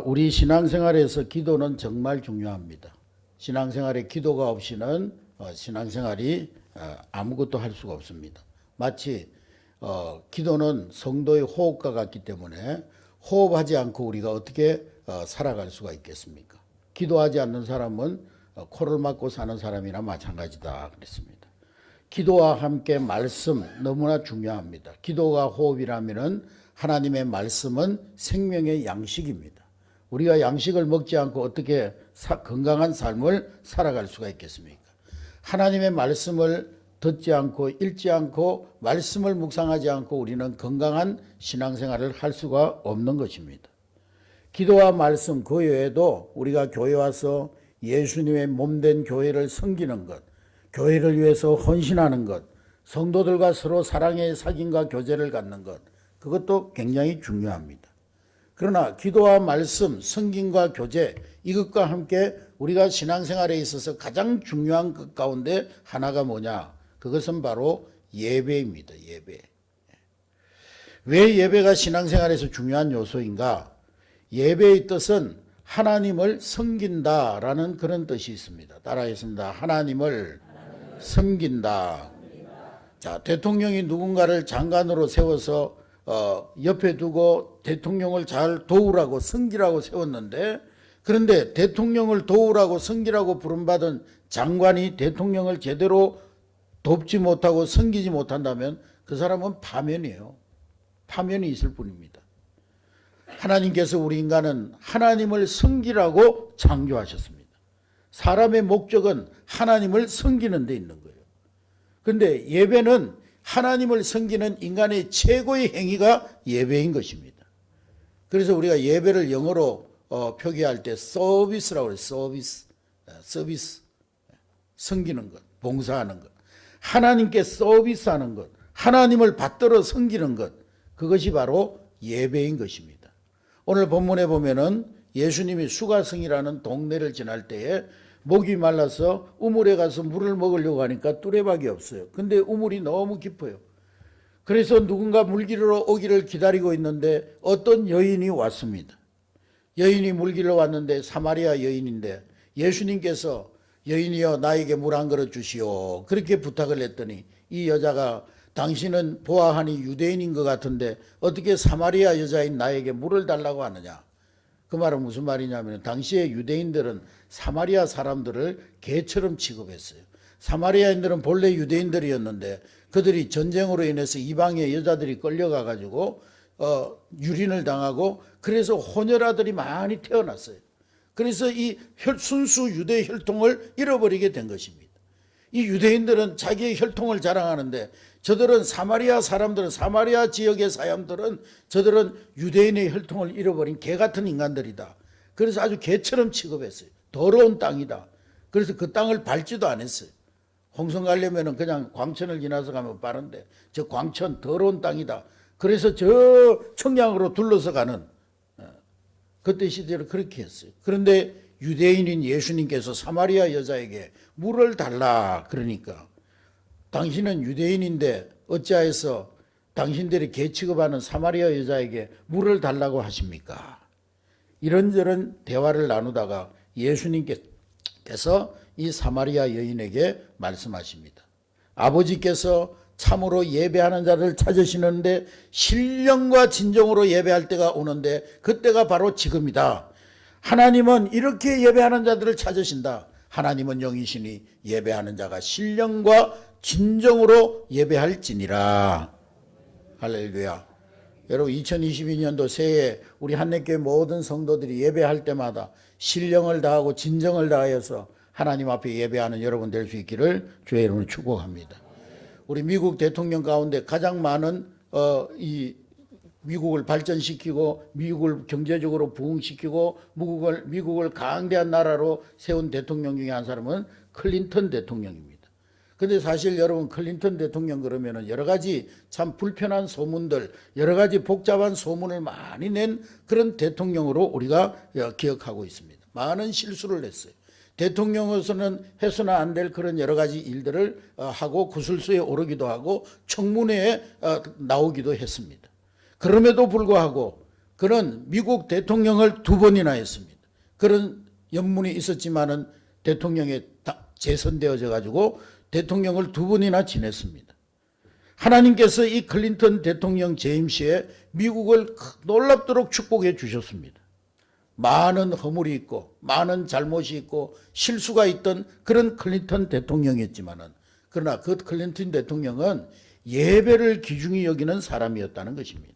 우리 신앙생활에서 기도는 정말 중요합니다. 신앙생활에 기도가 없이는 신앙생활이 아무것도 할 수가 없습니다. 마치 기도는 성도의 호흡과 같기 때문에 호흡하지 않고 우리가 어떻게 살아갈 수가 있겠습니까? 기도하지 않는 사람은 코를 막고 사는 사람이나 마찬가지다 그랬습니다. 기도와 함께 말씀 너무나 중요합니다. 기도가 호흡이라면은 하나님의 말씀은 생명의 양식입니다. 우리가 양식을 먹지 않고 어떻게 건강한 삶을 살아갈 수가 있겠습니까? 하나님의 말씀을 듣지 않고 읽지 않고 말씀을 묵상하지 않고 우리는 건강한 신앙생활을 할 수가 없는 것입니다. 기도와 말씀 그 외에도 우리가 교회 와서 예수님의 몸된 교회를 섬기는 것, 교회를 위해서 헌신하는 것, 성도들과 서로 사랑의 사귐과 교제를 갖는 것, 그것도 굉장히 중요합니다. 그러나 기도와 말씀, 성김과 교제 이것과 함께 우리가 신앙생활에 있어서 가장 중요한 것 가운데 하나가 뭐냐? 그것은 바로 예배입니다. 예배. 왜 예배가 신앙생활에서 중요한 요소인가? 예배의 뜻은 하나님을 섬긴다라는 그런 뜻이 있습니다. 따라하겠습니다. 하나님을 섬긴다. 자, 대통령이 누군가를 장관으로 세워서 옆에 두고 대통령을 잘 도우라고 섬기라고 세웠는데, 그런데 대통령을 도우라고 섬기라고 부름받은 장관이 대통령을 제대로 돕지 못하고 섬기지 못한다면 그 사람은 파면이에요. 파면이 있을 뿐입니다. 하나님께서 우리 인간은 하나님을 섬기라고 창조하셨습니다. 사람의 목적은 하나님을 섬기는 데 있는 거예요. 그런데 예배는 하나님을 섬기는 인간의 최고의 행위가 예배인 것입니다. 그래서 우리가 예배를 영어로 표기할 때 서비스라고 해요. 서비스. 섬기는 것, 봉사하는 것. 하나님께 서비스하는 것, 하나님을 받들어 섬기는 것, 그것이 바로 예배인 것입니다. 오늘 본문에 보면은 예수님이 수가성이라는 동네를 지날 때에 목이 말라서 우물에 가서 물을 먹으려고 하니까 뚜레박이 없어요. 근데 우물이 너무 깊어요. 그래서 누군가 물기르러 오기를 기다리고 있는데 어떤 여인이 왔습니다. 여인이 물기르러 왔는데 사마리아 여인인데 예수님께서 여인이여 나에게 물 한 그릇 주시오. 그렇게 부탁을 했더니 이 여자가 당신은 보아하니 유대인인 것 같은데 어떻게 사마리아 여자인 나에게 물을 달라고 하느냐. 그 말은 무슨 말이냐면 당시에 유대인들은 사마리아 사람들을 개처럼 취급했어요. 사마리아인들은 본래 유대인들이었는데 그들이 전쟁으로 인해서 이방의 여자들이 끌려가 가지고 유린을 당하고 그래서 혼혈아들이 많이 태어났어요. 그래서 이 순수 유대 혈통을 잃어버리게 된 것입니다. 이 유대인들은 자기의 혈통을 자랑하는데 저들은 사마리아 사람들은 사마리아 지역의 사람들은 저들은 유대인의 혈통을 잃어버린 개 같은 인간들이다. 그래서 아주 개처럼 취급했어요. 더러운 땅이다. 그래서 그 땅을 밟지도 않았어요. 홍성 가려면 그냥 광천을 지나서 가면 빠른데 저 광천 더러운 땅이다. 그래서 저 청량으로 둘러서 가는 그때 시대를 그렇게 했어요. 그런데 유대인인 예수님께서 사마리아 여자에게 물을 달라 그러니까 당신은 유대인인데 어찌하여서 당신들이 개 취급하는 사마리아 여자에게 물을 달라고 하십니까? 이런저런 대화를 나누다가 예수님께서 이 사마리아 여인에게 말씀하십니다. 아버지께서 참으로 예배하는 자를 찾으시는데 신령과 진정으로 예배할 때가 오는데 그때가 바로 지금이다. 하나님은 이렇게 예배하는 자들을 찾으신다. 하나님은 영이시니 예배하는 자가 신령과 진정으로 예배할지니라. 할렐루야. 여러분 2022년도 새해 우리 한례교회 모든 성도들이 예배할 때마다 신령을 다하고 진정을 다하여서 하나님 앞에 예배하는 여러분 될 수 있기를 주의 이름으로 축복합니다. 우리 미국 대통령 가운데 가장 많은 이 미국을 발전시키고 미국을 경제적으로 부흥시키고 미국을 강대한 나라로 세운 대통령 중에 한 사람은 클린턴 대통령입니다. 그런데 사실 여러분 클린턴 대통령 그러면은 여러 가지 참 불편한 소문들, 여러 가지 복잡한 소문을 많이 낸 그런 대통령으로 우리가 기억하고 있습니다. 많은 실수를 했어요. 대통령으로서는 해서는 안 될 그런 여러 가지 일들을 하고 구설수에 오르기도 하고 청문회에 나오기도 했습니다. 그럼에도 불구하고 그는 미국 대통령을 2번이나 했습니다. 그런 연문이 있었지만은 대통령에 재선되어져 가지고 대통령을 2번이나 지냈습니다. 하나님께서 이 클린턴 대통령 재임 시에 미국을 놀랍도록 축복해 주셨습니다. 많은 허물이 있고 많은 잘못이 있고 실수가 있던 그런 클린턴 대통령이었지만은, 그러나 그 클린턴 대통령은 예배를 귀중히 여기는 사람이었다는 것입니다.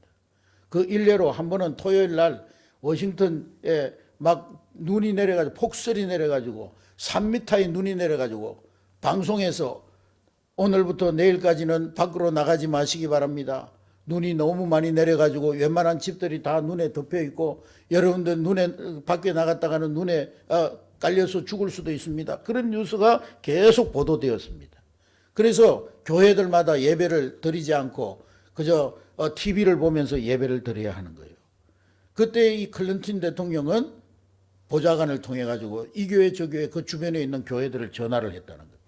그 일례로 한 번은 토요일 날 워싱턴에 막 눈이 내려가지고, 폭설이 내려가지고 3m의 눈이 내려가지고 방송에서 오늘부터 내일까지는 밖으로 나가지 마시기 바랍니다. 눈이 너무 많이 내려가지고 웬만한 집들이 다 눈에 덮여 있고 여러분들 눈에 밖에 나갔다가는 눈에 깔려서 죽을 수도 있습니다. 그런 뉴스가 계속 보도되었습니다. 그래서 교회들마다 예배를 드리지 않고 그저 TV를 보면서 예배를 드려야 하는 거예요. 그때 이 클린턴 대통령은 보좌관을 통해 가지고 이 교회 저 교회 그 주변에 있는 교회들을 전화를 했다는 거예요.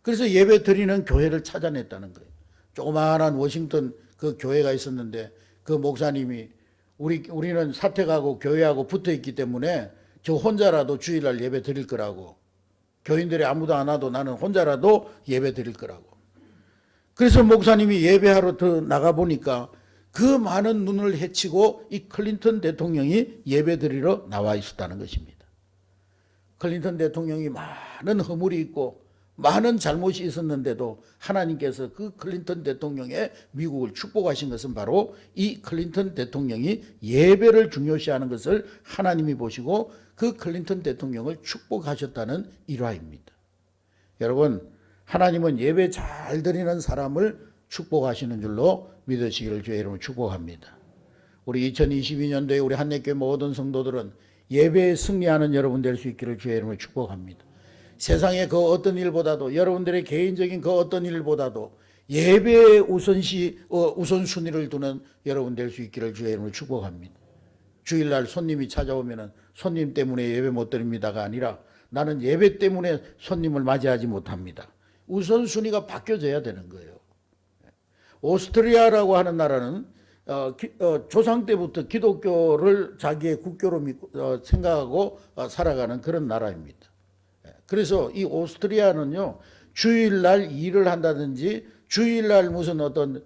그래서 예배 드리는 교회를 찾아냈다는 거예요. 조그마한 워싱턴 그 교회가 있었는데 그 목사님이 우리는 사택하고 교회하고 붙어 있기 때문에 저 혼자라도 주일날 예배 드릴 거라고, 교인들이 아무도 안 와도 나는 혼자라도 예배 드릴 거라고. 그래서 목사님이 예배하러 더 나가 보니까 그 많은 눈을 헤치고 이 클린턴 대통령이 예배 드리러 나와 있었다는 것입니다. 클린턴 대통령이 많은 허물이 있고 많은 잘못이 있었는데도 하나님께서 그 클린턴 대통령의 미국을 축복하신 것은 바로 이 클린턴 대통령이 예배를 중요시하는 것을 하나님이 보시고 그 클린턴 대통령을 축복하셨다는 일화입니다. 여러분, 하나님은 예배 잘 드리는 사람을 축복하시는 줄로 믿으시기를 주의 이름으로 축복합니다. 우리 2022년도에 우리 한내교회 모든 성도들은 예배에 승리하는 여러분 될 수 있기를 주의 이름으로 축복합니다. 세상의 그 어떤 일보다도, 여러분들의 개인적인 그 어떤 일보다도 예배에 우선순위를 두는 여러분 될 수 있기를 주의 이름으로 축복합니다. 주일날 손님이 찾아오면은 손님 때문에 예배 못 드립니다가 아니라 나는 예배 때문에 손님을 맞이하지 못합니다. 우선순위가 바뀌어져야 되는 거예요. 오스트리아라고 하는 나라는 조상 때부터 기독교를 자기의 국교로 믿고 생각하고 살아가는 그런 나라입니다. 그래서 이 오스트리아는요, 주일날 일을 한다든지 주일날 무슨 어떤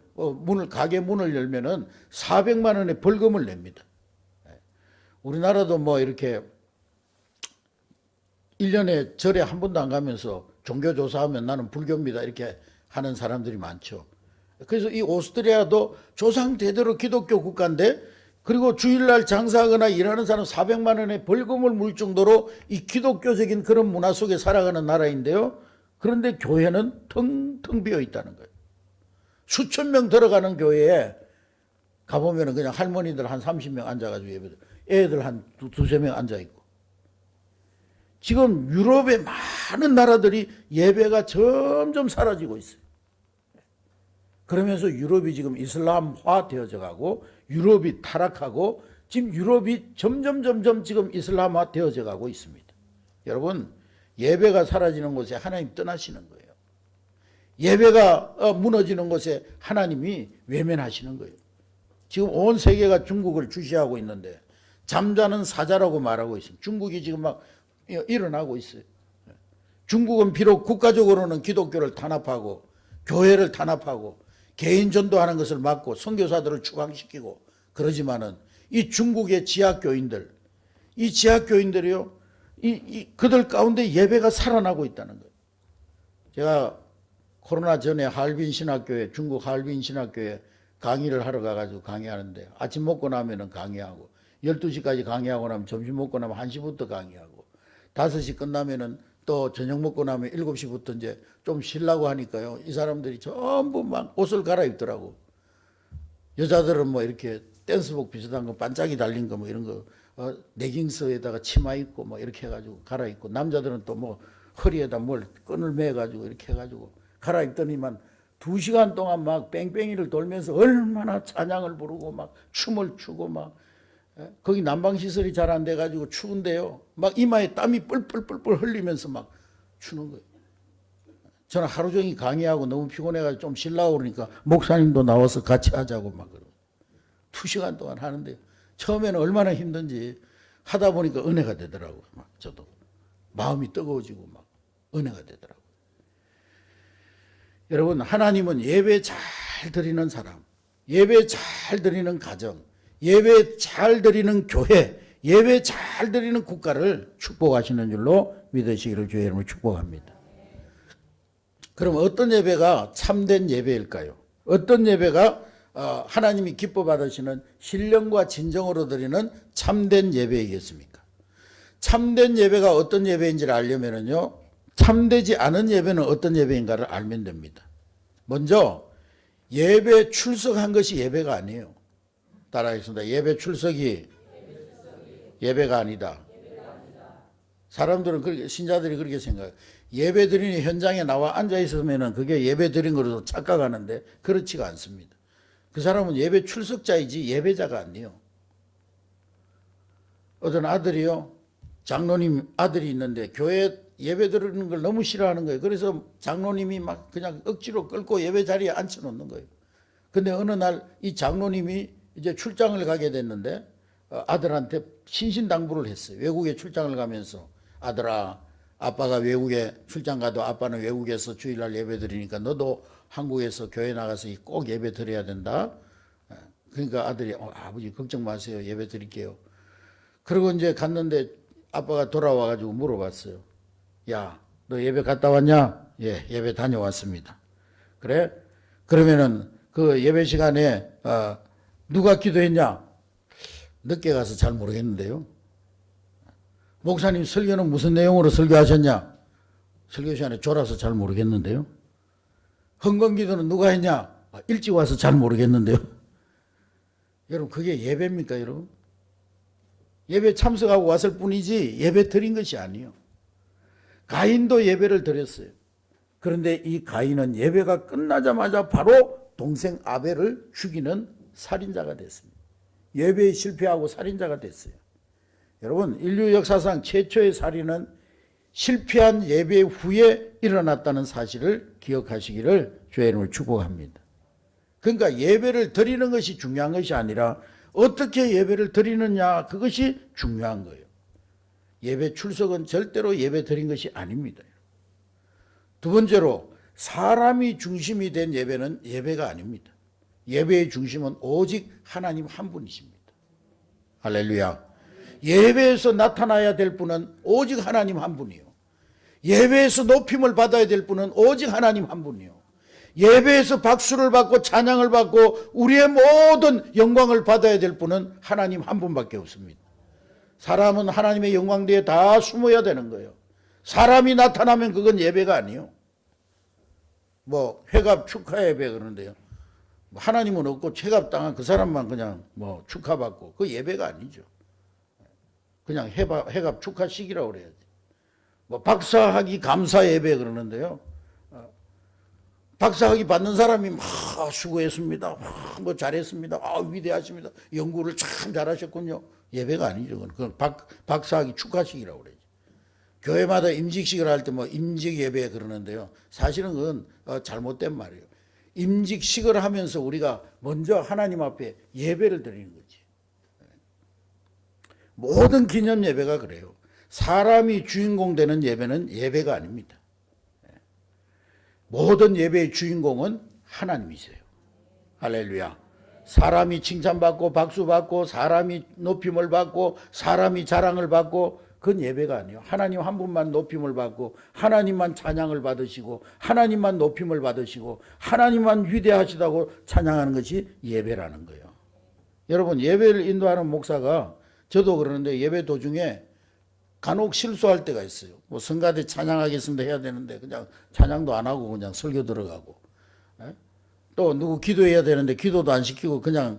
가게 문을 열면은 400만 원의 벌금을 냅니다. 우리나라도 뭐 이렇게 1년에 절에 한 번도 안 가면서 종교조사하면 나는 불교입니다 이렇게 하는 사람들이 많죠. 그래서 이 오스트리아도 조상 대대로 기독교 국가인데, 그리고 주일날 장사하거나 일하는 사람 400만 원의 벌금을 물 정도로 이 기독교적인 그런 문화 속에 살아가는 나라인데요. 그런데 교회는 텅텅 비어 있다는 거예요. 수천 명 들어가는 교회에 가보면 그냥 할머니들 한 30명 앉아가지고 예배들, 애들 한 두세 명 앉아있고. 지금 유럽의 많은 나라들이 예배가 점점 사라지고 있어요. 그러면서 유럽이 지금 이슬람화 되어져 가고 유럽이 타락하고 지금 유럽이 점점 지금 이슬람화 되어져 가고 있습니다. 여러분, 예배가 사라지는 곳에 하나님 떠나시는 거예요. 예배가 무너지는 곳에 하나님이 외면하시는 거예요. 지금 온 세계가 중국을 주시하고 있는데 잠자는 사자라고 말하고 있습니다. 중국이 지금 막 일어나고 있어요. 중국은 비록 국가적으로는 기독교를 탄압하고 교회를 탄압하고 개인 전도하는 것을 막고 선교사들을 추방시키고 그러지만은 이 중국의 지하교인들, 이 지하교인들이요, 그들 가운데 예배가 살아나고 있다는 거예요. 제가 코로나 전에 하얼빈 신학교에, 중국 하얼빈 신학교에 강의를 하러 가가지고 강의하는데 아침 먹고 나면은 강의하고 12시까지 강의하고 나면 점심 먹고 나면 1시부터 강의하고 5시 끝나면은 또 저녁 먹고 나면 7시부터 이제 좀 쉬려고 하니까요. 이 사람들이 전부 막 옷을 갈아입더라고. 여자들은 뭐 이렇게 댄스복 비슷한 거 반짝이 달린 거 뭐 이런 거 레깅스에다가 치마 입고 뭐 이렇게 해가지고 갈아입고, 남자들은 또 뭐 허리에다 뭘 끈을 매가지고 이렇게 해가지고 갈아입더니만 2시간 동안 막 뺑뺑이를 돌면서 얼마나 찬양을 부르고 막 춤을 추고 막, 거기 난방시설이 잘 안 돼가지고 추운데요. 막 이마에 땀이 뿔뿔뿔뿔 흘리면서 막 추는 거예요. 저는 하루 종일 강의하고 너무 피곤해가지고 좀 쉬려고 그러니까 목사님도 나와서 같이 하자고 막 그러고 2시간 동안 하는데 처음에는 얼마나 힘든지 하다 보니까 은혜가 되더라고요. 막 저도 마음이 뜨거워지고 막 은혜가 되더라고요. 여러분, 하나님은 예배 잘 드리는 사람, 예배 잘 드리는 가정, 예배 잘 드리는 교회, 예배 잘 드리는 국가를 축복하시는 줄로 믿으시기를 주의 이름으로 축복합니다. 그럼 어떤 예배가 참된 예배일까요? 어떤 예배가 하나님이 기뻐 받으시는 신령과 진정으로 드리는 참된 예배이겠습니까? 참된 예배가 어떤 예배인지를 알려면요, 참되지 않은 예배는 어떤 예배인가를 알면 됩니다. 먼저 예배 출석한 것이 예배가 아니에요. 따라하겠습니다. 예배 출석이 예배가 아니다. 사람들은 그렇게, 신자들이 그렇게 생각해요. 예배 드리는 현장에 나와 앉아 있으면 그게 예배 드린 것으로 착각하는데 그렇지가 않습니다. 그 사람은 예배 출석자이지 예배자가 아니에요. 어떤 아들이요, 장로님 아들이 있는데 교회 예배 드리는 걸 너무 싫어하는 거예요. 그래서 장로님이 막 그냥 억지로 끌고 예배 자리에 앉혀놓는 거예요. 근데 어느 날 이 장로님이 이제 출장을 가게 됐는데 아들한테 신신당부를 했어요. 외국에 출장을 가면서, 아들아, 아빠가 외국에 출장 가도 아빠는 외국에서 주일날 예배 드리니까 너도 한국에서 교회 나가서 꼭 예배 드려야 된다. 그러니까 아들이 아버지 걱정 마세요. 예배 드릴게요. 그리고 이제 갔는데 아빠가 돌아와가지고 물어봤어요. 야, 너 예배 갔다 왔냐? 예, 예배 다녀왔습니다. 그래? 그러면은 그 예배 시간에 누가 기도했냐? 늦게 가서 잘 모르겠는데요. 목사님 설교는 무슨 내용으로 설교하셨냐? 설교 시간에 졸아서 잘 모르겠는데요. 헌금기도는 누가 했냐? 일찍 와서 잘 모르겠는데요. 여러분, 그게 예배입니까, 여러분? 예배 참석하고 왔을 뿐이지 예배 드린 것이 아니에요. 가인도 예배를 드렸어요. 그런데 이 가인은 예배가 끝나자마자 바로 동생 아벨을 죽이는 살인자가 됐습니다. 예배에 실패하고 살인자가 됐어요. 여러분, 인류 역사상 최초의 살인은 실패한 예배 후에 일어났다는 사실을 기억하시기를 주의 이름으로 축복합니다. 그러니까 예배를 드리는 것이 중요한 것이 아니라 어떻게 예배를 드리느냐, 그것이 중요한 거예요. 예배 출석은 절대로 예배 드린 것이 아닙니다. 두 번째로, 사람이 중심이 된 예배는 예배가 아닙니다. 예배의 중심은 오직 하나님 한 분이십니다. 할렐루야. 예배에서 나타나야 될 분은 오직 하나님 한 분이요. 예배에서 높임을 받아야 될 분은 오직 하나님 한 분이요. 예배에서 박수를 받고 찬양을 받고 우리의 모든 영광을 받아야 될 분은 하나님 한 분밖에 없습니다. 사람은 하나님의 영광 뒤에 다 숨어야 되는 거예요. 사람이 나타나면 그건 예배가 아니에요. 뭐 회갑 축하 예배 그러는데요. 하나님은 없고 회갑당한 그 사람만 그냥 뭐 축하받고, 그 예배가 아니죠. 그냥 회갑 축하식이라고 그래야지. 뭐 박사학위 감사 예배 그러는데요. 박사학위 받는 사람이 막 수고했습니다. 뭐 잘했습니다. 위대하십니다. 연구를 참 잘하셨군요. 예배가 아니죠. 그건 박사학위 축하식이라고 그러죠. 교회마다 임직식을 할 때 뭐 임직 예배 그러는데요. 사실은 그건 잘못된 말이에요. 임직식을 하면서 우리가 먼저 하나님 앞에 예배를 드리는 거지. 모든 기념 예배가 그래요. 사람이 주인공 되는 예배는 예배가 아닙니다. 모든 예배의 주인공은 하나님이세요. 할렐루야. 사람이 칭찬받고 박수받고 사람이 높임을 받고 사람이 자랑을 받고, 그건 예배가 아니에요. 하나님 한 분만 높임을 받고 하나님만 찬양을 받으시고 하나님만 높임을 받으시고 하나님만 위대하시다고 찬양하는 것이 예배라는 거예요. 여러분, 예배를 인도하는 목사가, 저도 그러는데 예배 도중에 간혹 실수할 때가 있어요. 뭐 성가대 찬양하겠습니다 해야 되는데 그냥 찬양도 안 하고 그냥 설교 들어가고, 또 누구 기도해야 되는데 기도도 안 시키고 그냥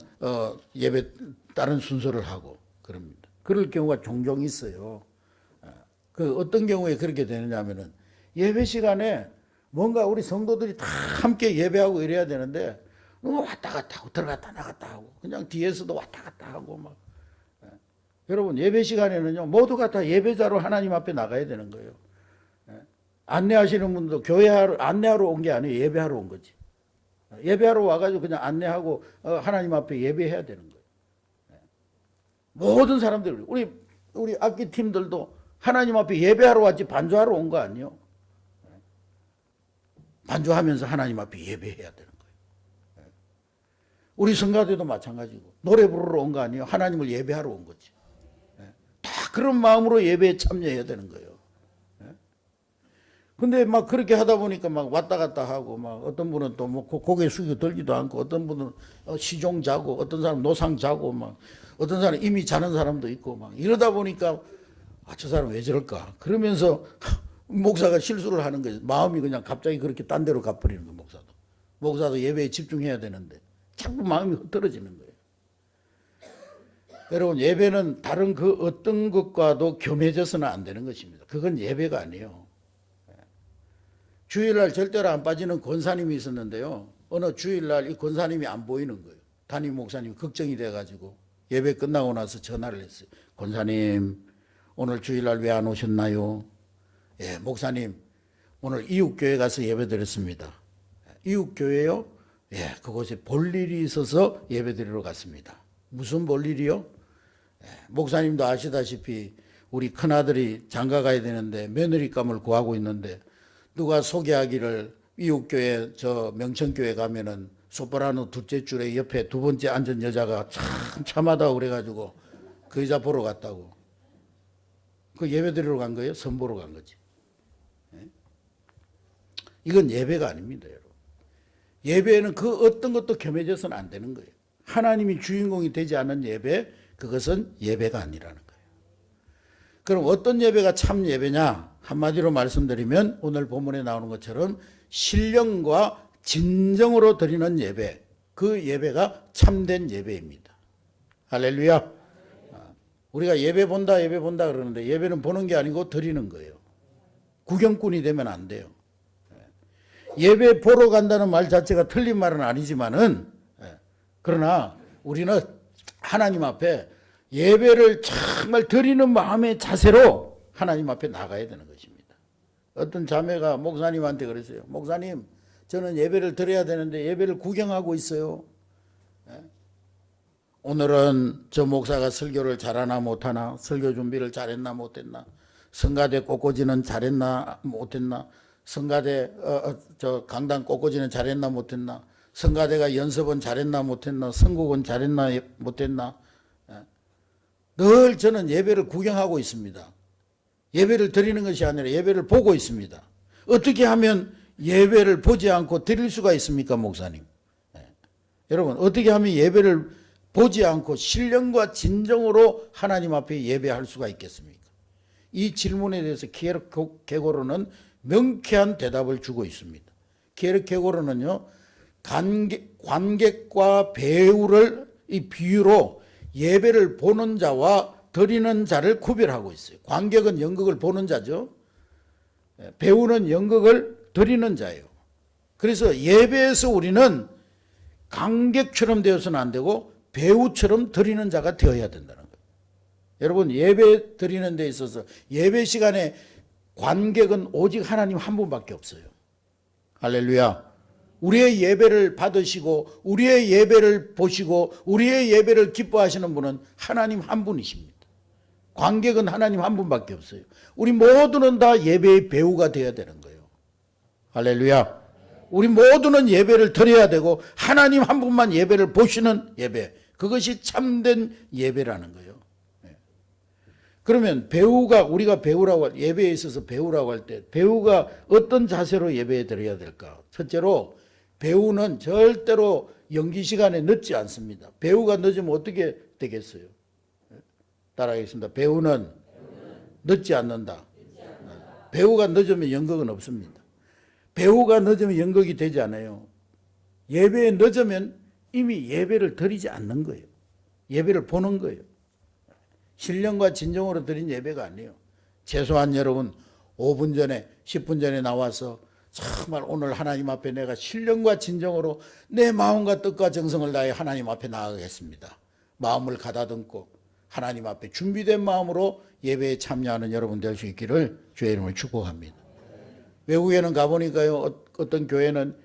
예배 다른 순서를 하고 그럽니다. 그럴 경우가 종종 있어요. 그 어떤 경우에 그렇게 되느냐 하면은, 예배 시간에 뭔가 우리 성도들이 다 함께 예배하고 이래야 되는데 왔다 갔다 하고 들어갔다 나갔다 하고 그냥 뒤에서도 왔다 갔다 하고 막. 여러분, 예배 시간에는요, 모두가 다 예배자로 하나님 앞에 나가야 되는 거예요. 안내하시는 분도 교회 안내하러 온 게 아니에요. 예배하러 온 거지. 예배하러 와가지고 그냥 안내하고 하나님 앞에 예배해야 되는 거예요. 모든 사람들, 우리 악기 팀들도 하나님 앞에 예배하러 왔지 반주하러 온 거 아니에요. 반주하면서 하나님 앞에 예배해야 되는 거예요. 우리 성가대도 마찬가지고 노래 부르러 온 거 아니에요. 하나님을 예배하러 온 거지. 다 그런 마음으로 예배에 참여해야 되는 거예요. 근데 막 그렇게 하다 보니까 막 왔다 갔다 하고 막 어떤 분은 또 뭐 고개 숙이고 들지도 않고 어떤 분은 시종 자고 어떤 사람 노상 자고 막 어떤 사람 이미 자는 사람도 있고 막 이러다 보니까 저 사람 왜 저럴까 그러면서 목사가 실수를 하는 거예요. 마음이 그냥 갑자기 그렇게 딴 데로 가버리는 거예요. 목사도 예배에 집중해야 되는데 자꾸 마음이 흐트러지는 거예요. 여러분, 예배는 다른 그 어떤 것과도 겸해져서는 안 되는 것입니다. 그건 예배가 아니에요. 주일날 절대로 안 빠지는 권사님이 있었는데요. 어느 주일날 이 권사님이 안 보이는 거예요. 담임 목사님이 걱정이 돼가지고 예배 끝나고 나서 전화를 했어요. 권사님, 오늘 주일날 왜 안 오셨나요? 예, 목사님, 오늘 이웃교회 가서 예배 드렸습니다. 이웃교회요? 예, 그곳에 볼일이 있어서 예배 드리러 갔습니다. 무슨 볼일이요? 예, 목사님도 아시다시피 우리 큰아들이 장가 가야 되는데 며느리감을 구하고 있는데 누가 소개하기를 이웃교회 저 명천교회 가면은 소프라노 둘째 줄에 옆에 두 번째 앉은 여자가 참 참하다고 그래가지고 그 여자 보러 갔다고. 그 예배 드리러 간 거예요? 선 보러 간 거지. 이건 예배가 아닙니다, 여러분. 예배는 그 어떤 것도 겸해져서는 안 되는 거예요. 하나님이 주인공이 되지 않은 예배, 그것은 예배가 아니라는 거예요. 그럼 어떤 예배가 참 예배냐? 한마디로 말씀드리면 오늘 본문에 나오는 것처럼 신령과 진정으로 드리는 예배, 그 예배가 참된 예배입니다. 할렐루야. 우리가 예배 본다 그러는데 예배는 보는 게 아니고 드리는 거예요. 구경꾼이 되면 안 돼요. 예배 보러 간다는 말 자체가 틀린 말은 아니지만은, 그러나 우리는 하나님 앞에 예배를 정말 드리는 마음의 자세로 하나님 앞에 나가야 되는 것입니다. 어떤 자매가 목사님한테 그랬어요. 목사님, 저는 예배를 드려야 되는데 예배를 구경하고 있어요. 오늘은 저 목사가 설교를 잘하나 못하나, 설교 준비를 잘했나 못했나, 성가대 꽃꽂이는 잘했나 못했나, 성가대 저 강단 꽃꽂이는 잘했나 못했나, 성가대가 연습은 잘했나 못했나, 선곡은 잘했나 못했나. 늘 저는 예배를 구경하고 있습니다. 예배를 드리는 것이 아니라 예배를 보고 있습니다. 어떻게 하면 예배를 보지 않고 드릴 수가 있습니까, 목사님? 여러분, 어떻게 하면 예배를 보지 않고 신령과 진정으로 하나님 앞에 예배할 수가 있겠습니까? 이 질문에 대해서 케르케고르는 명쾌한 대답을 주고 있습니다. 케르케고르는요, 관객과 배우를 이 비유로 예배를 보는 자와 드리는 자를 구별하고 있어요. 관객은 연극을 보는 자죠. 배우는 연극을 드리는 자예요. 그래서 예배에서 우리는 관객처럼 되어서는 안 되고 배우처럼 드리는 자가 되어야 된다는 거예요. 여러분, 예배 드리는 데 있어서 예배 시간에 관객은 오직 하나님 한 분밖에 없어요. 할렐루야. 우리의 예배를 받으시고 우리의 예배를 보시고 우리의 예배를 기뻐하시는 분은 하나님 한 분이십니다. 관객은 하나님 한 분밖에 없어요. 우리 모두는 다 예배의 배우가 되어야 되는 거예요. 할렐루야. 우리 모두는 예배를 드려야 되고 하나님 한 분만 예배를 보시는 예배, 그것이 참된 예배라는 거예요. 그러면 배우가, 우리가 배우라고, 예배에 있어서 배우라고 할 때 배우가 어떤 자세로 예배에 드려야 될까? 첫째로, 배우는 절대로 연기 시간에 늦지 않습니다. 배우가 늦으면 어떻게 되겠어요? 따라하겠습니다. 배우는 늦지 않는다. 배우가 늦으면 연극은 없습니다. 배우가 늦으면 연극이 되지 않아요. 예배에 늦으면 이미 예배를 드리지 않는 거예요. 예배를 보는 거예요. 신령과 진정으로 드린 예배가 아니에요. 최소한 여러분 5분 전에 10분 전에 나와서 정말 오늘 하나님 앞에 내가 신령과 진정으로 내 마음과 뜻과 정성을 다해 하나님 앞에 나아가겠습니다. 마음을 가다듬고 하나님 앞에 준비된 마음으로 예배에 참여하는 여러분 될 수 있기를 주의 이름을 축복합니다. 외국에는 가보니까요, 어떤 교회는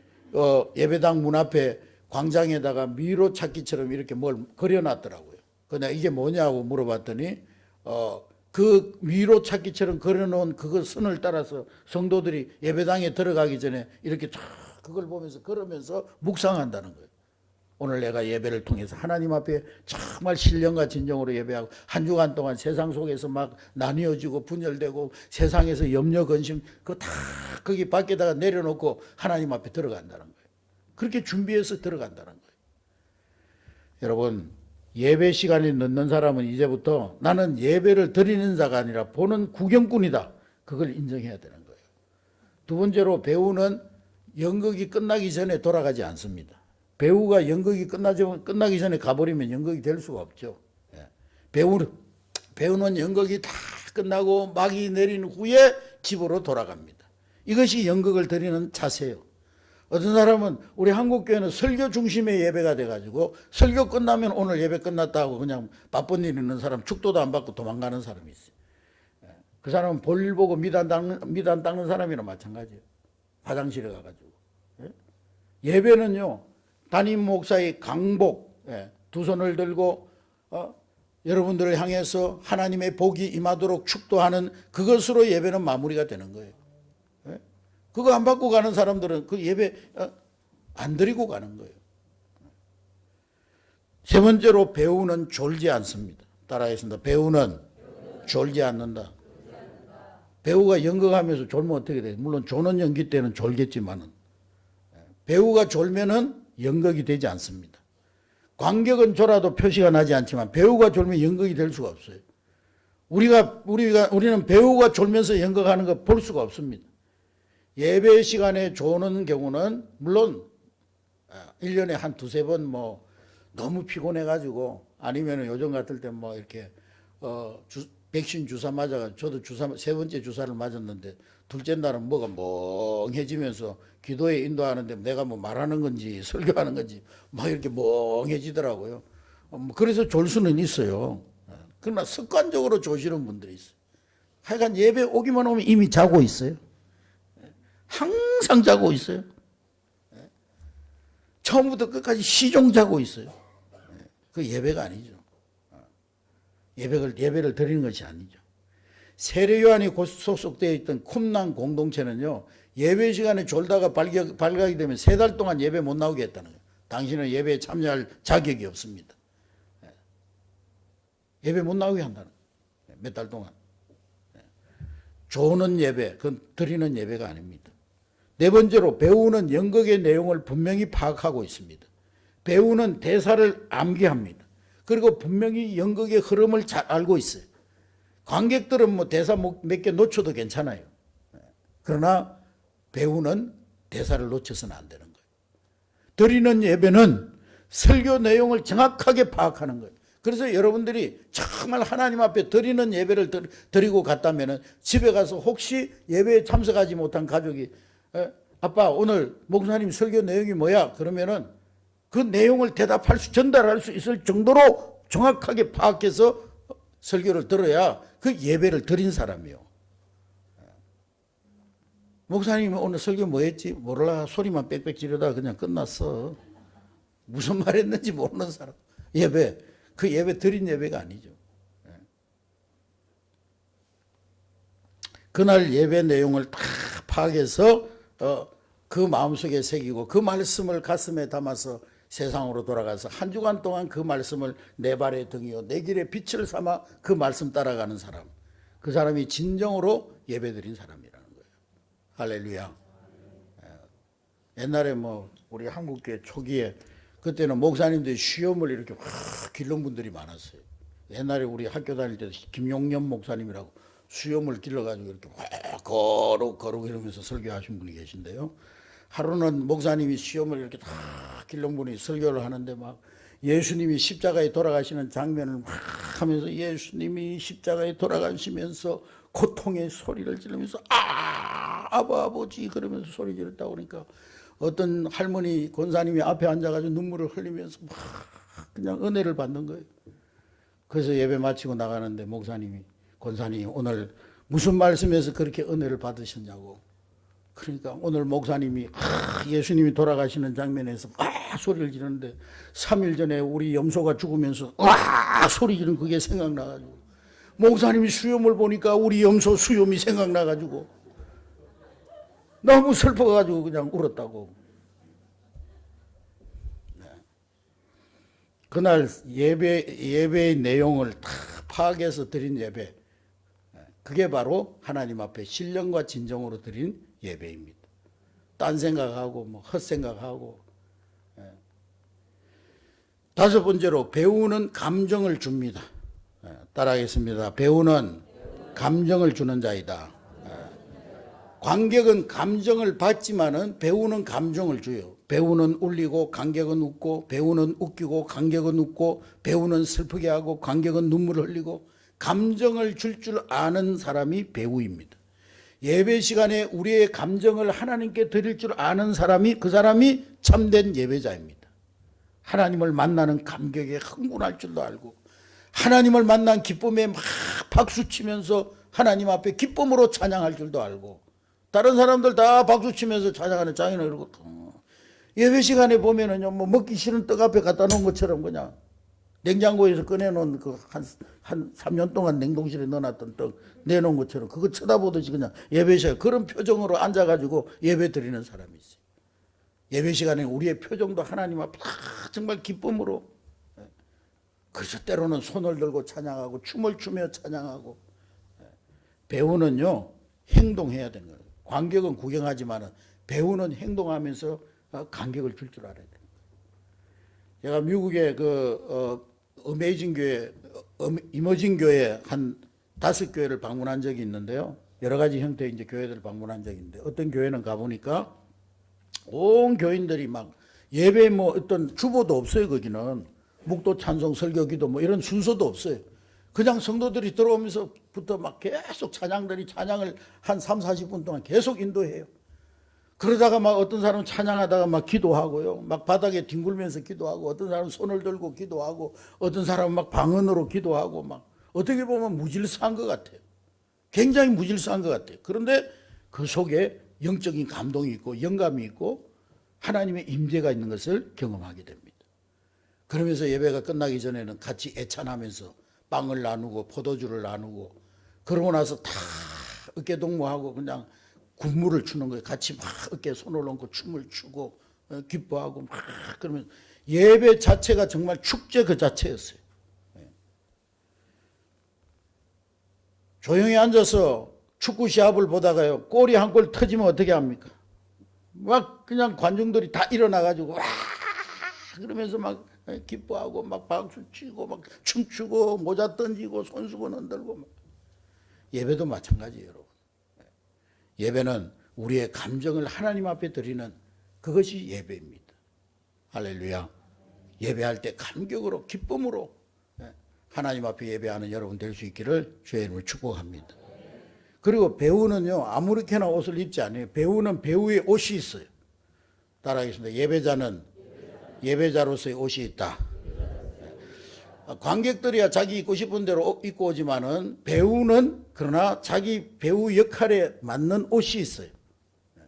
예배당 문 앞에 광장에다가 미로 찾기처럼 이렇게 뭘 그려놨더라고요. 그냥 이게 뭐냐고 물어봤더니 그 위로 찾기처럼 그려놓은 그거 선을 따라서 성도들이 예배당에 들어가기 전에 이렇게 쫙 그걸 보면서 걸으면서 묵상한다는 거예요. 오늘 내가 예배를 통해서 하나님 앞에 정말 신령과 진정으로 예배하고 한 주간 동안 세상 속에서 막 나뉘어지고 분열되고 세상에서 염려 근심 그거 다 거기 밖에다가 내려놓고 하나님 앞에 들어간다는 거예요. 그렇게 준비해서 들어간다는 거예요. 여러분, 예배 시간이 늦는 사람은 이제부터 나는 예배를 드리는 자가 아니라 보는 구경꾼이다. 그걸 인정해야 되는 거예요. 두 번째로 배우는 연극이 끝나기 전에 돌아가지 않습니다. 배우가 연극이 끝나기 전에 가버리면 연극이 될 수가 없죠. 배우는 연극이 다 끝나고 막이 내린 후에 집으로 돌아갑니다. 이것이 연극을 드리는 자세예요. 어떤 사람은 우리 한국교회는 설교 중심의 예배가 돼가지고 설교 끝나면 오늘 예배 끝났다 하고 그냥 바쁜 일 있는 사람 축도도 안 받고 도망가는 사람이 있어요. 그 사람은 볼일 보고 미단 닦는 사람이랑 마찬가지예요. 화장실에 가가지고. 예배는요, 담임 목사의 강복, 두 손을 들고 여러분들을 향해서 하나님의 복이 임하도록 축도하는 그것으로 예배는 마무리가 되는 거예요. 그거 안 받고 가는 사람들은 그 예배 안 드리고 가는 거예요. 세 번째로 배우는 졸지 않습니다. 따라하겠습니다. 배우는 졸지 않는다. 배우가 연극하면서 졸면 어떻게 돼요? 물론 조는 연기 때는 졸겠지만은 배우가 졸면은 연극이 되지 않습니다. 관객은 졸아도 표시가 나지 않지만 배우가 졸면 연극이 될 수가 없어요. 우리는 배우가 졸면서 연극하는 거 볼 수가 없습니다. 예배 시간에 조는 경우는 물론 1년에 한 두세 번 뭐 너무 피곤해가지고 아니면 요즘 같을 때 뭐 이렇게 백신 주사 맞아가지고 저도 세 번째 주사를 맞았는데 둘째 날은 뭐가 멍해지면서 기도에 인도하는데 내가 뭐 말하는 건지 설교하는 건지 막 이렇게 멍해지더라고요. 그래서 졸 수는 있어요. 그러나 습관적으로 조시는 분들이 있어요. 하여간 예배 오기만 오면 이미 자고 있어요. 항상 자고 있어요. 처음부터 끝까지 시종 자고 있어요. 그 예배가 아니죠. 예배를 드리는 것이 아니죠. 세례요한이 소속되어 있던 쿰난 공동체는요, 예배 시간에 졸다가 발각이 되면 3달 동안 예배 못 나오게 했다는 거예요. 당신은 예배에 참여할 자격이 없습니다. 예배 못 나오게 한다는 거예요. 몇 달 동안. 조는 예배, 그건 드리는 예배가 아닙니다. 네 번째로 배우는 연극의 내용을 분명히 파악하고 있습니다. 배우는 대사를 암기합니다. 그리고 분명히 연극의 흐름을 잘 알고 있어요. 관객들은 뭐 대사 몇 개 놓쳐도 괜찮아요. 그러나 배우는 대사를 놓쳐서는 안 되는 거예요. 드리는 예배는 설교 내용을 정확하게 파악하는 거예요. 그래서 여러분들이 정말 하나님 앞에 드리는 예배를 드리고 갔다면 집에 가서 혹시 예배에 참석하지 못한 가족이 아빠 오늘 목사님 설교 내용이 뭐야? 그러면은 그 내용을 전달할 수 있을 정도로 정확하게 파악해서 설교를 들어야 그 예배를 드린 사람이요. 목사님이 오늘 설교 뭐 했지? 몰라. 소리만 빽빽 지르다가 그냥 끝났어. 무슨 말 했는지 모르는 사람. 그 예배 드린 예배가 아니죠. 그날 예배 내용을 다 파악해서 그 마음속에 새기고 그 말씀을 가슴에 담아서 세상으로 돌아가서 한 주간 동안 그 말씀을 내 발의 등이요 내 길의 빛을 삼아 그 말씀 따라가는 사람. 그 사람이 진정으로 예배드린 사람이라는 거예요. 할렐루야. 옛날에 뭐 우리 한국교회 초기에 그때는 목사님들이 시험을 이렇게 확 길른 분들이 많았어요. 옛날에 우리 학교 다닐 때 김용년 목사님이라고 수염을 길러가지고 이렇게 확 거룩 이러면서 설교하신 분이 계신데요. 하루는 목사님이 시험을 이렇게 다 길른 분이 설교를 하는데 막 예수님이 십자가에 돌아가시는 장면을 막 하면서 예수님이 십자가에 돌아가시면서 고통의 소리를 지르면서 아버지 그러면서 소리 지르다 보니까 어떤 할머니 권사님이 앞에 앉아가지고 눈물을 흘리면서 막 그냥 은혜를 받는 거예요. 그래서 예배 마치고 나가는데 목사님이 권사님 오늘 무슨 말씀에서 그렇게 은혜를 받으셨냐고 그러니까 오늘 목사님이 예수님이 돌아가시는 장면에서 소리를 지르는데 3일 전에 우리 염소가 죽으면서 소리 지르는 그게 생각나가지고 목사님이 수염을 보니까 우리 염소 수염이 생각나가지고 너무 슬퍼가지고 그냥 울었다고. 그날 예배의 내용을 다 파악해서 드린 예배, 그게 바로 하나님 앞에 신령과 진정으로 드린 예배입니다. 딴 생각하고 뭐 헛생각하고. 다섯 번째로 배우는 감정을 줍니다. 따라하겠습니다. 배우는 감정을 주는 자이다. 관객은 감정을 받지만은 배우는 감정을 줘요. 배우는 울리고 관객은 웃고, 배우는 웃기고 관객은 웃고, 배우는 슬프게 하고 관객은 눈물을 흘리고, 감정을 줄 줄 아는 사람이 배우입니다. 예배 시간에 우리의 감정을 하나님께 드릴 줄 아는 사람이, 그 사람이 참된 예배자입니다. 하나님을 만나는 감격에 흥분할 줄도 알고, 하나님을 만난 기쁨에 막 박수치면서 하나님 앞에 기쁨으로 찬양할 줄도 알고, 다른 사람들 다 박수치면서 찬양하는 장인은 이러고, 예배 시간에 보면은요, 뭐 먹기 싫은 떡 앞에 갖다 놓은 것처럼 그냥 냉장고에서 꺼내놓은 그 한 3년 동안 냉동실에 넣어놨던 떡 내놓은 것처럼 그거 쳐다보듯이 그냥 예배 시간에 그런 표정으로 앉아가지고 예배 드리는 사람이 있어요. 예배 시간에 우리의 표정도 하나님 앞에 정말 기쁨으로, 그래서 때로는 손을 들고 찬양하고 춤을 추며 찬양하고. 배우는요 행동해야 되는 거예요. 관객은 구경하지만은 배우는 행동하면서 간격을 줄 줄 알아야 돼요. 제가 미국의 어메이징 교회, 이머징 교회 한 5교회를 방문한 적이 있는데요. 여러 가지 형태의 이제 교회들을 방문한 적이 있는데, 어떤 교회는 가보니까 온 교인들이 막 예배 뭐 어떤 주보도 없어요. 거기는 묵도 찬송 설교 기도 뭐 이런 순서도 없어요. 그냥 성도들이 들어오면서부터 막 계속 찬양들이 찬양을 한 3, 40분 동안 계속 인도해요. 그러다가 막 어떤 사람은 찬양하다가 막 기도하고요. 막 바닥에 뒹굴면서 기도하고, 어떤 사람은 손을 들고 기도하고, 어떤 사람은 막 방언으로 기도하고, 막 어떻게 보면 무질서한 것 같아요. 굉장히 무질서한 것 같아요. 그런데 그 속에 영적인 감동이 있고 영감이 있고 하나님의 임재가 있는 것을 경험하게 됩니다. 그러면서 예배가 끝나기 전에는 같이 애찬하면서 빵을 나누고 포도주를 나누고, 그러고 나서 다 어깨동무하고 그냥 군무를 추는 거예요. 같이 막 어깨에 손을 얹고 춤을 추고 기뻐하고 막 그러면 예배 자체가 정말 축제 그 자체였어요. 조용히 앉아서 축구 시합을 보다가요, 골이 한 골 터지면 어떻게 합니까? 막 그냥 관중들이 다 일어나가지고 와 그러면서 막 기뻐하고 막 박수 치고 막 춤추고 모자 던지고 손수건 흔들고 막. 예배도 마찬가지예요, 여러분. 예배는 우리의 감정을 하나님 앞에 드리는 그것이 예배입니다. 할렐루야. 예배할 때 감격으로 기쁨으로 하나님 앞에 예배하는 여러분 될 수 있기를 주의 이름으로 축복합니다. 그리고 배우는요 아무렇게나 옷을 입지 않아요. 배우는 배우의 옷이 있어요. 따라하겠습니다. 예배자는 예배자로서의 옷이 있다. 관객들이야 자기 입고 싶은 대로 입고 오지만은 배우는 그러나 자기 배우 역할에 맞는 옷이 있어요.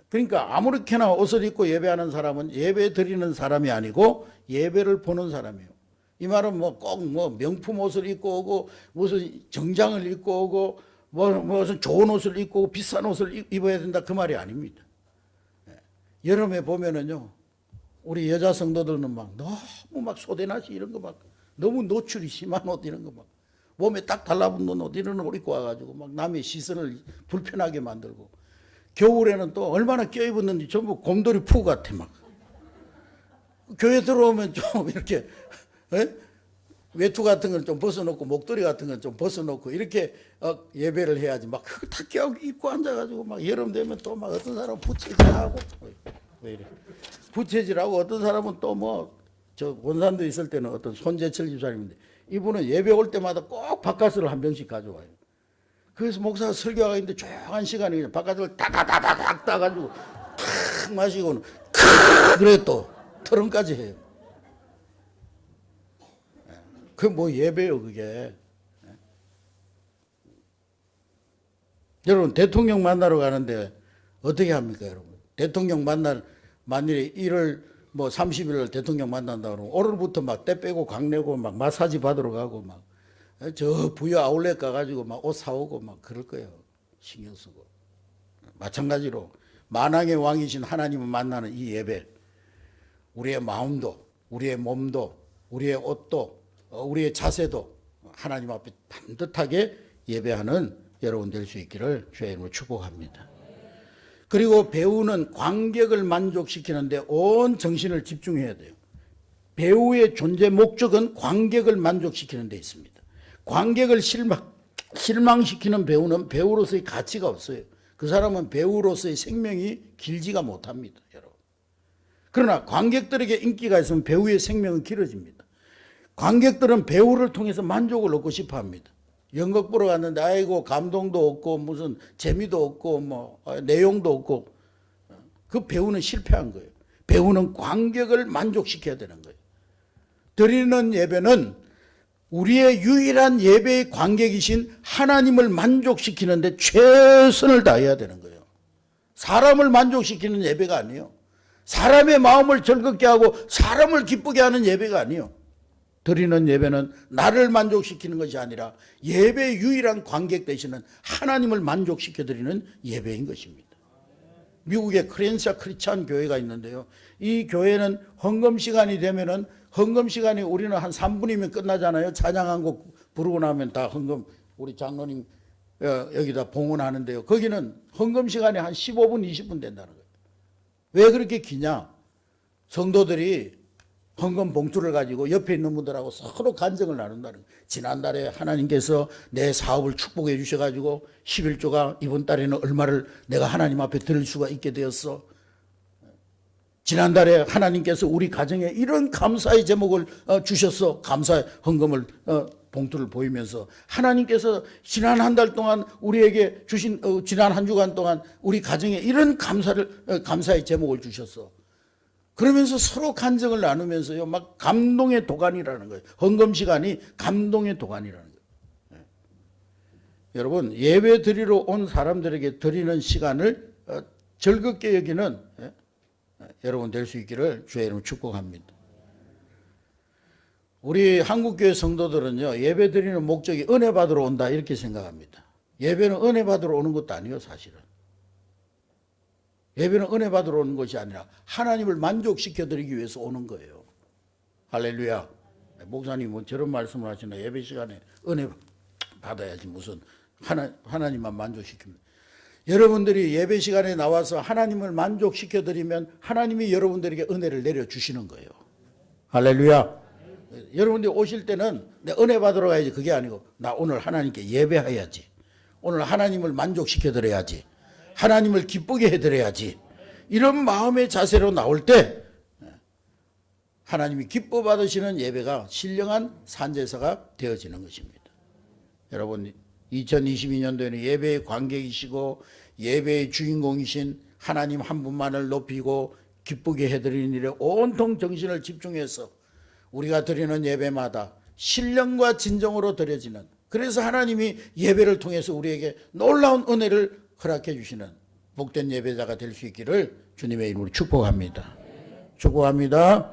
그러니까 아무렇게나 옷을 입고 예배하는 사람은 예배 드리는 사람이 아니고 예배를 보는 사람이에요. 이 말은 뭐 꼭 뭐 명품 옷을 입고 오고 무슨 정장을 입고 오고 무슨 좋은 옷을 입고 오고 비싼 옷을 입어야 된다 그 말이 아닙니다. 여름에 보면은요 우리 여자 성도들은 막 너무 막 소대나시 이런 거 막 너무 노출이 심한 옷 이런 거 막 몸에 딱 달라붙는 옷 이런 옷 입고 와가지고 막 남의 시선을 불편하게 만들고, 겨울에는 또 얼마나 껴입었는지 전부 곰돌이 푸 같아 막. 교회 들어오면 좀 이렇게 외투 같은 걸 좀 벗어놓고 목도리 같은 걸 좀 벗어놓고 이렇게 예배를 해야지 막 그거 다 껴입고 앉아가지고 막 여름 되면 또 막 어떤 사람은 부채질하고 왜 이래 부채질하고, 어떤 사람은 또 뭐 저 원산도 있을 때는 어떤 손재철 집사님인데 이분은 예배 올 때마다 꼭 바카스를 한 병씩 가져와요. 그래서 목사가 설교하고 있는데 조용한 시간에 그냥 바카스를 다다다닥 따가지고 탁 마시고는 그래 또 토론까지 해요. 그 뭐 예배요 그게. 여러분 대통령 만나러 가는데 어떻게 합니까, 여러분? 대통령 만일에 1월 뭐 30일 대통령 만난다 그러면 오늘부터 막 때 빼고 각 내고 막 마사지 받으러 가고 막 저 부여 아울렛 가가지고 막 옷 사오고 막 그럴 거예요. 신경 쓰고. 마찬가지로 만왕의 왕이신 하나님을 만나는 이 예배, 우리의 마음도, 우리의 몸도, 우리의 옷도, 우리의 자세도 하나님 앞에 반듯하게 예배하는 여러분 될 수 있기를 주의 이름으로 축복합니다. 그리고 배우는 관객을 만족시키는데 온 정신을 집중해야 돼요. 배우의 존재 목적은 관객을 만족시키는 데 있습니다. 관객을 실망시키는 배우는 배우로서의 가치가 없어요. 그 사람은 배우로서의 생명이 길지가 못합니다, 여러분. 그러나 관객들에게 인기가 있으면 배우의 생명은 길어집니다. 관객들은 배우를 통해서 만족을 얻고 싶어 합니다. 연극 보러 갔는데 아이고 감동도 없고 무슨 재미도 없고 뭐 내용도 없고, 그 배우는 실패한 거예요. 배우는 관객을 만족시켜야 되는 거예요. 드리는 예배는 우리의 유일한 예배의 관객이신 하나님을 만족시키는데 최선을 다해야 되는 거예요. 사람을 만족시키는 예배가 아니에요. 사람의 마음을 즐겁게 하고 사람을 기쁘게 하는 예배가 아니에요. 드리는 예배는 나를 만족시키는 것이 아니라 예배의 유일한 관객 되시는 하나님을 만족시켜 드리는 예배인 것입니다. 미국에 크랜샤 크리스찬 교회가 있는데요. 이 교회는 헌금 시간이 되면은, 헌금 시간이 우리는 한 3분이면 끝나잖아요. 찬양 한 곡 부르고 나면 다 헌금, 우리 장로님 여기다 봉헌하는데요. 거기는 헌금 시간이 한 15분 20분 된다는 거예요. 왜 그렇게 기냐? 성도들이 헌금 봉투를 가지고 옆에 있는 분들하고 서로 간증을 나눈다는 거예요. 지난달에 하나님께서 내 사업을 축복해 주셔가지고 11조가 이번 달에는 얼마를 내가 하나님 앞에 드릴 수가 있게 되었어. 지난달에 하나님께서 우리 가정에 이런 감사의 제목을 주셨어. 감사의 헌금을 봉투를 보이면서 하나님께서 지난 한 달 동안 우리에게 주신 지난 한 주간 동안 우리 가정에 이런 감사의 제목을 주셨어. 그러면서 서로 간증을 나누면서요, 막 감동의 도가니라는 거예요. 헌금 시간이 감동의 도가니라는 거예요. 네. 여러분, 예배 드리러 온 사람들에게 드리는 시간을 즐겁게 여기는 여러분 될 수 있기를 주의 이름으로 축복합니다. 우리 한국교회 성도들은요, 예배 드리는 목적이 은혜 받으러 온다 이렇게 생각합니다. 예배는 은혜 받으러 오는 것도 아니에요, 사실은. 예배는 은혜 받으러 오는 것이 아니라 하나님을 만족시켜 드리기 위해서 오는 거예요. 할렐루야. 목사님은 저런 말씀을 하시나, 예배 시간에 은혜 받아야지 무슨 하나님만 만족시킵니다. 여러분들이 예배 시간에 나와서 하나님을 만족시켜 드리면 하나님이 여러분들에게 은혜를 내려주시는 거예요. 할렐루야. 여러분들이 오실 때는 내 은혜 받으러 가야지 그게 아니고, 나 오늘 하나님께 예배해야지, 오늘 하나님을 만족시켜 드려야지, 하나님을 기쁘게 해드려야지, 이런 마음의 자세로 나올 때 하나님이 기뻐 받으시는 예배가 신령한 산제사가 되어지는 것입니다. 여러분, 2022년도에는 예배의 관객이시고 예배의 주인공이신 하나님 한 분만을 높이고 기쁘게 해드리는 일에 온통 정신을 집중해서 우리가 드리는 예배마다 신령과 진정으로 드려지는, 그래서 하나님이 예배를 통해서 우리에게 놀라운 은혜를 허락해 주시는 복된 예배자가 될 수 있기를 주님의 이름으로 축복합니다. 축복합니다.